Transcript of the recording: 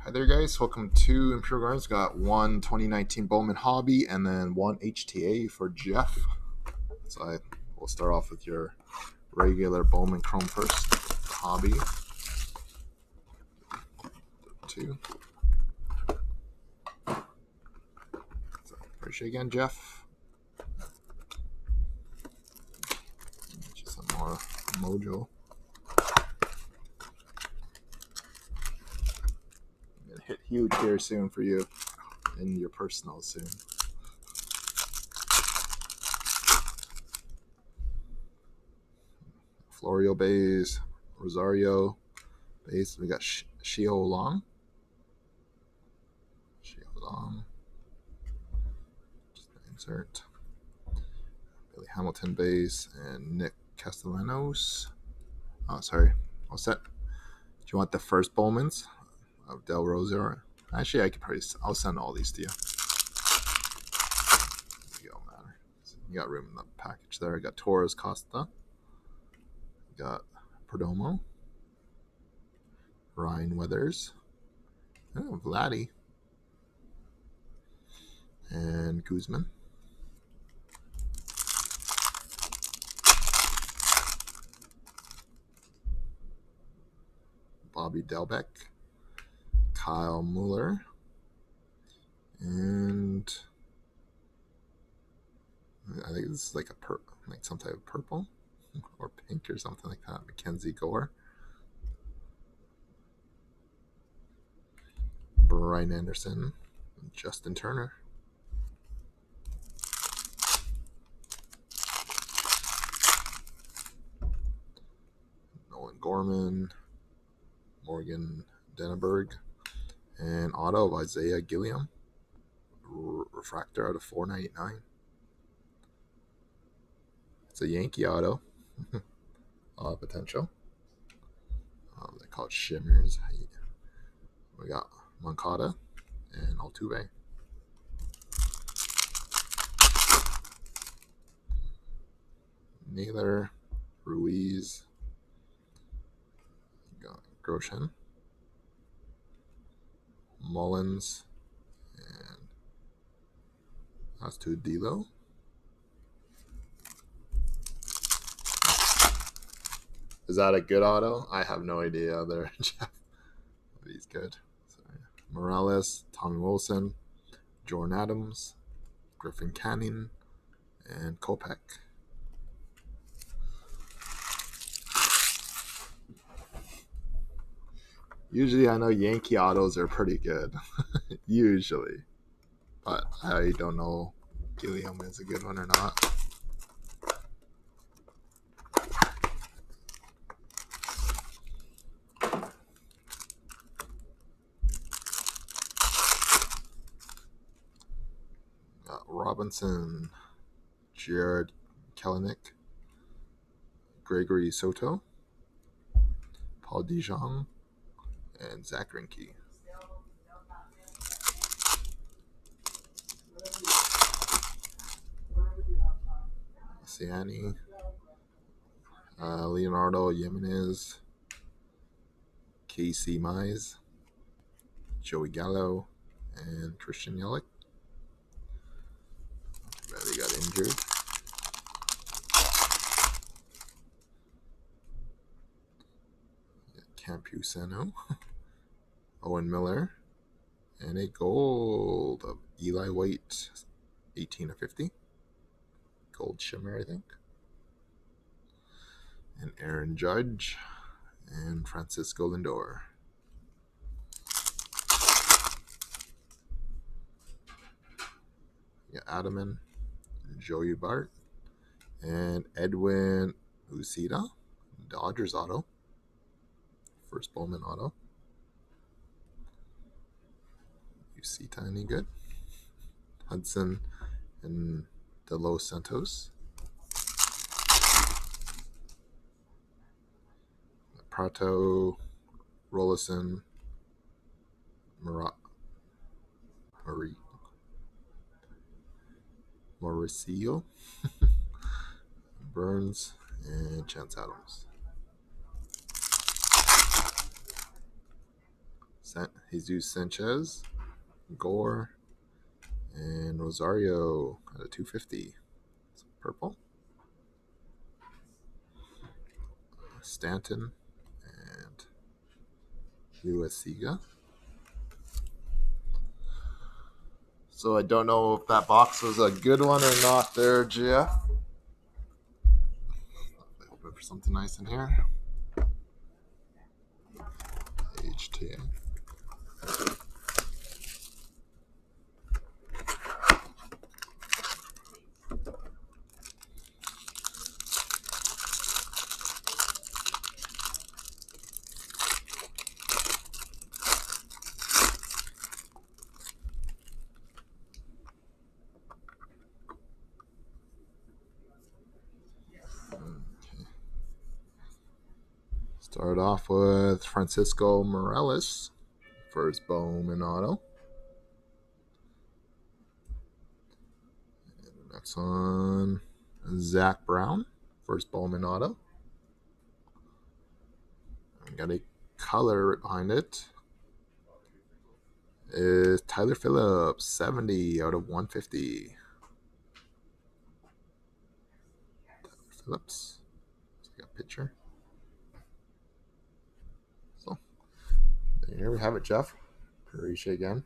Hi there, guys. Welcome to Imperial Gardens. Got one 2019 Bowman Hobby and then one HTA for Jeff. So we'll start off with your regular Bowman Chrome first. Hobby. Two. So, appreciate again, Jeff. Just some more mojo. Gonna hit huge here soon for you in your personal soon. Florio base, Rosario base. We got Shio Long. Just insert. Billy Hamilton base and Nick Castellanos. Oh, sorry. All set. Do you want the first Bowmans of Del Rosa? Actually, I'll send all these to you. It don't matter. So you got room in the package there. I got Torres Costa. Got Perdomo. Ryan Weathers. Oh, Vladdy. And Guzman. Bobby Delbeck. Kyle Mueller. And I think this is like like some type of purple or pink or something like that. Mackenzie Gore. Brian Anderson. And Justin Turner. Nolan Gorman. Morgan Denneberg. And auto of Isaiah Gilliam. Refractor out of 499. It's a Yankee auto. Potential. They call it shimmers. We got Moncada and Altuve. Naylor, Ruiz, Grosjean, Mullins, and Astudillo. Is that a good auto? I have no idea there, Jeff. But he's good. Sorry. Morales, Tommy Wilson, Jordan Adams, Griffin Canning, and Kopech. Usually I know Yankee autos are pretty good. Usually. But I don't know if Gilliam is a good one or not. Got Robinson, Jared Kelenic, Gregory Soto, Paul DeJong, and Zach Greinke. Siani, Leonardo Jimenez, Casey Mize, Joey Gallo, and Christian Yelich. He got injured. Campusano, Owen Miller, and a gold of Eli White, 18/50. Gold shimmer, I think. And Aaron Judge and Francisco Lindor. Yeah, Adaman, Joey Bart, and Edwin Uceda, Dodgers auto. First Bowman auto. Uceda, any good? Hudson and De Los Santos. Prato, Rollison, Mauricio, Burns, and Chance Adams. Jesus Sanchez, Gore, and Rosario at a 250. Purple. Stanton and USCga. So I don't know if that box was a good one or not there, Jeff. Hoping for something nice in here. HTA. Start off with Francisco Morales, first Bowman auto. And the next one, Zach Brown, first Bowman auto. I got a color right behind it. Is Tyler Phillips, 70 out of 150. Tyler Phillips. Got a picture. So, here we have it, Jeff. Appreciate again.